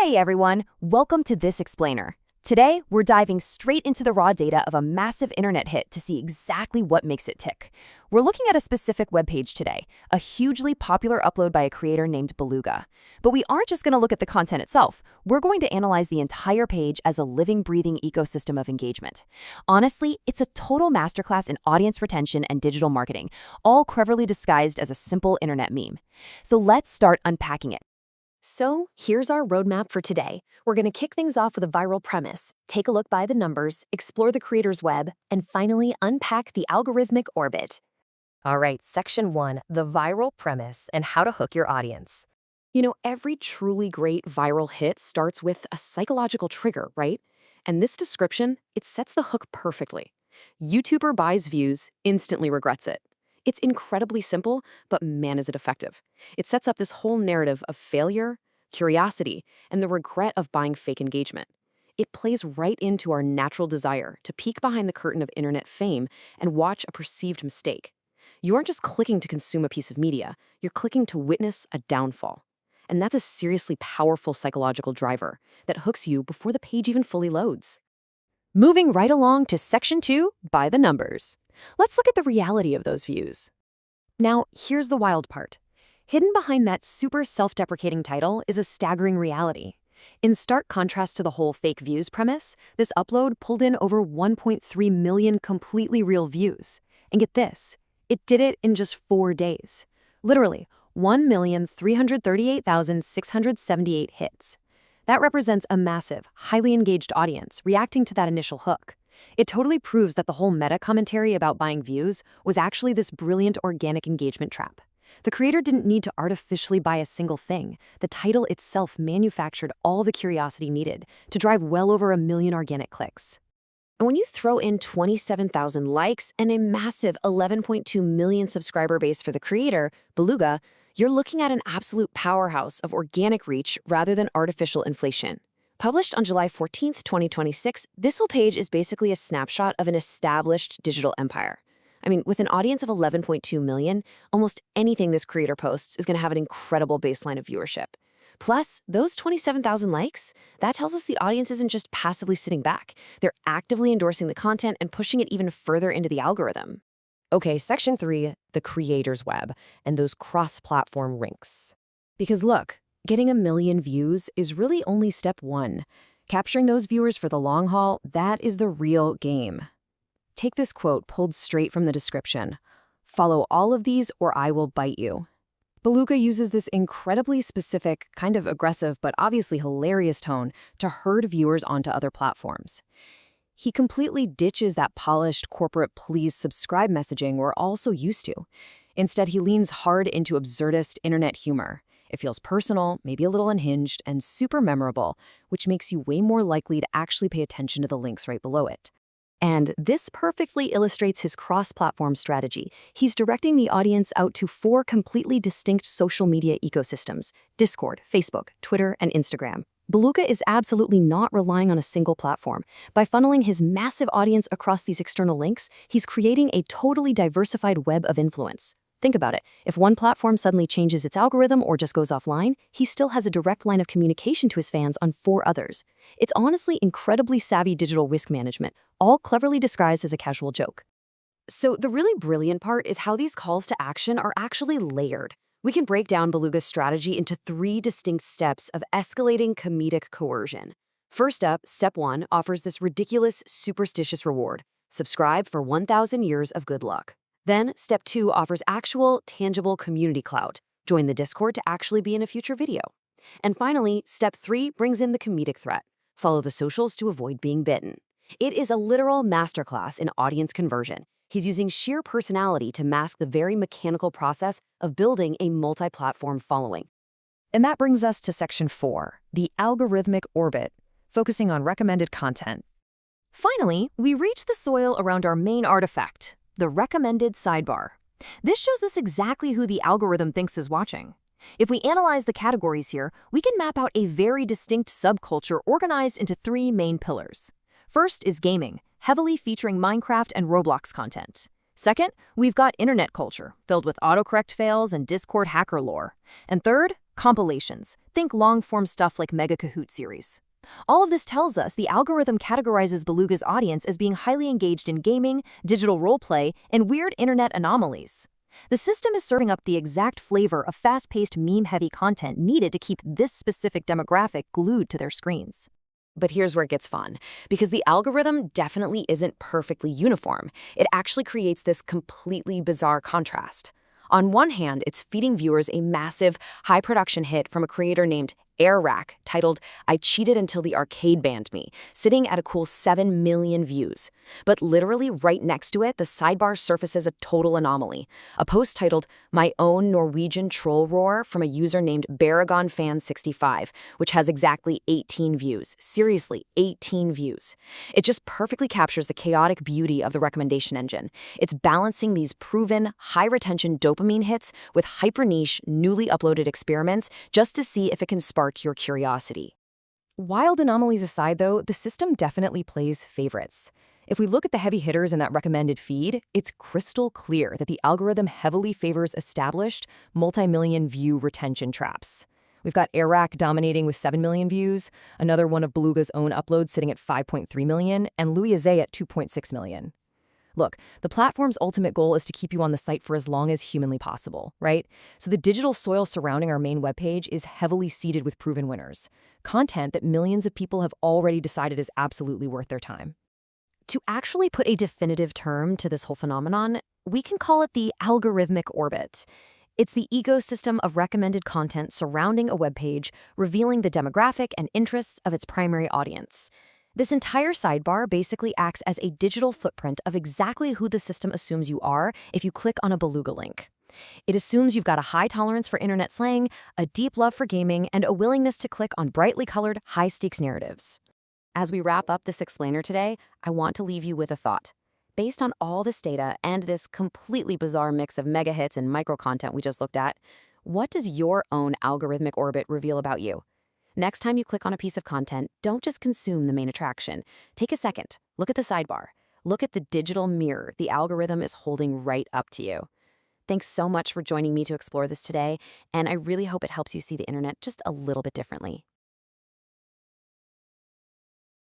Hey everyone, welcome to This Explainer. Today, we're diving straight into the raw data of a massive internet hit to see exactly what makes it tick. We're looking at a specific webpage today, a hugely popular upload by a creator named Beluga. But we aren't just going to look at the content itself. We're going to analyze the entire page as a living, breathing ecosystem of engagement. Honestly, it's a total masterclass in audience retention and digital marketing, all cleverly disguised as a simple internet meme. So let's start unpacking it. So here's our roadmap for today. We're going to kick things off with a viral premise, take a look by the numbers, explore the creator's web, and finally unpack the algorithmic orbit. All right, section 1, the viral premise and how to hook your audience. You know, every truly great viral hit starts with a psychological trigger, right? And this description, it sets the hook perfectly. YouTuber buys views, instantly regrets it. It's incredibly simple, but man, is it effective. It sets up this whole narrative of failure, curiosity, and the regret of buying fake engagement. It plays right into our natural desire to peek behind the curtain of internet fame and watch a perceived mistake. You aren't just clicking to consume a piece of media, you're clicking to witness a downfall. And that's a seriously powerful psychological driver that hooks you before the page even fully loads. Moving right along to section 2, by the numbers. Let's look at the reality of those views. Now, here's the wild part. Hidden behind that super self-deprecating title is a staggering reality. In stark contrast to the whole fake views premise, this upload pulled in over 1.3 million completely real views. And get this, it did it in just 4 days. Literally, 1,338,678 hits. That represents a massive, highly engaged audience reacting to that initial hook. It totally proves that the whole meta commentary about buying views was actually this brilliant organic engagement trap. The creator didn't need to artificially buy a single thing. The title itself manufactured all the curiosity needed to drive well over 1 million organic clicks. And when you throw in 27,000 likes and a massive 11.2 million subscriber base for the creator, Beluga, you're looking at an absolute powerhouse of organic reach rather than artificial inflation. Published on July 14, 2026, this whole page is basically a snapshot of an established digital empire. I mean, with an audience of 11.2 million, almost anything this creator posts is going to have an incredible baseline of viewership. Plus, those 27,000 likes, that tells us the audience isn't just passively sitting back. They're actively endorsing the content and pushing it even further into the algorithm. Okay, section 3, the creator's web and those cross-platform links. Because look, getting 1 million views is really only step 1. Capturing those viewers for the long haul, that is the real game. Take this quote pulled straight from the description. "Follow all of these or I will bite you." Beluga uses this incredibly specific, kind of aggressive but obviously hilarious tone to herd viewers onto other platforms. He completely ditches that polished corporate please subscribe messaging we're all so used to. Instead, he leans hard into absurdist internet humor. It feels personal, maybe a little unhinged, and super memorable, which makes you way more likely to actually pay attention to the links right below it. And this perfectly illustrates his cross-platform strategy. He's directing the audience out to 4 completely distinct social media ecosystems: Discord, Facebook, Twitter, and Instagram. Beluga is absolutely not relying on a single platform. By funneling his massive audience across these external links, he's creating a totally diversified web of influence. Think about it. If one platform suddenly changes its algorithm or just goes offline, he still has a direct line of communication to his fans on 4 others. It's honestly incredibly savvy digital risk management, all cleverly disguised as a casual joke. So the really brilliant part is how these calls to action are actually layered. We can break down Beluga's strategy into 3 distinct steps of escalating comedic coercion. First up, step 1 offers this ridiculous, superstitious reward: subscribe for 1,000 years of good luck. Then, step 2 offers actual, tangible community clout. Join the Discord to actually be in a future video. And finally, step 3 brings in the comedic threat. Follow the socials to avoid being bitten. It is a literal masterclass in audience conversion. He's using sheer personality to mask the very mechanical process of building a multi-platform following. And that brings us to section 4, the algorithmic orbit, focusing on recommended content. Finally, we reach the soil around our main artifact, the recommended sidebar. This shows us exactly who the algorithm thinks is watching. If we analyze the categories here, we can map out a very distinct subculture organized into 3 main pillars. First is gaming, heavily featuring Minecraft and Roblox content. Second, we've got internet culture, filled with autocorrect fails and Discord hacker lore. And third, Compilations. Think long-form stuff like Mega Kahoot series. All of this tells us the algorithm categorizes Beluga's audience as being highly engaged in gaming, digital roleplay, and weird internet anomalies. The system is serving up the exact flavor of fast-paced meme-heavy content needed to keep this specific demographic glued to their screens. But here's where it gets fun, because the algorithm definitely isn't perfectly uniform. It actually creates this completely bizarre contrast. On one hand, it's feeding viewers a massive, high-production hit from a creator named Air Rack titled "I Cheated Until the Arcade Banned Me," sitting at a cool 7 million views. But literally right next to it, the sidebar surfaces a total anomaly. A post titled "My Own Norwegian Troll Roar" from a user named BaragonFan65, which has exactly 18 views. Seriously, 18 views. It just perfectly captures the chaotic beauty of the recommendation engine. It's balancing these proven, high-retention dopamine hits with hyper-niche, newly uploaded experiments just to see if it can spark your curiosity. Wild anomalies aside, though, the system definitely plays favorites. If we look at the heavy hitters in that recommended feed, it's crystal clear that the algorithm heavily favors established, multi-million view retention traps. We've got Airrack dominating with 7 million views, another one of Beluga's own uploads sitting at 5.3 million, and Louis Azay at 2.6 million. Look, the platform's ultimate goal is to keep you on the site for as long as humanly possible, right? So the digital soil surrounding our main webpage is heavily seeded with proven winners, content that millions of people have already decided is absolutely worth their time. To actually put a definitive term to this whole phenomenon, we can call it the algorithmic orbit. It's the ecosystem of recommended content surrounding a webpage, revealing the demographic and interests of its primary audience. This entire sidebar basically acts as a digital footprint of exactly who the system assumes you are if you click on a Beluga link. It assumes you've got a high tolerance for internet slang, a deep love for gaming, and a willingness to click on brightly colored, high-stakes narratives. As we wrap up this explainer today, I want to leave you with a thought. Based on all this data and this completely bizarre mix of mega hits and micro content we just looked at, what does your own algorithmic orbit reveal about you? Next time you click on a piece of content, don't just consume the main attraction. Take a second, look at the sidebar. Look at the digital mirror the algorithm is holding right up to you. Thanks so much for joining me to explore this today, and I really hope it helps you see the internet just a little bit differently.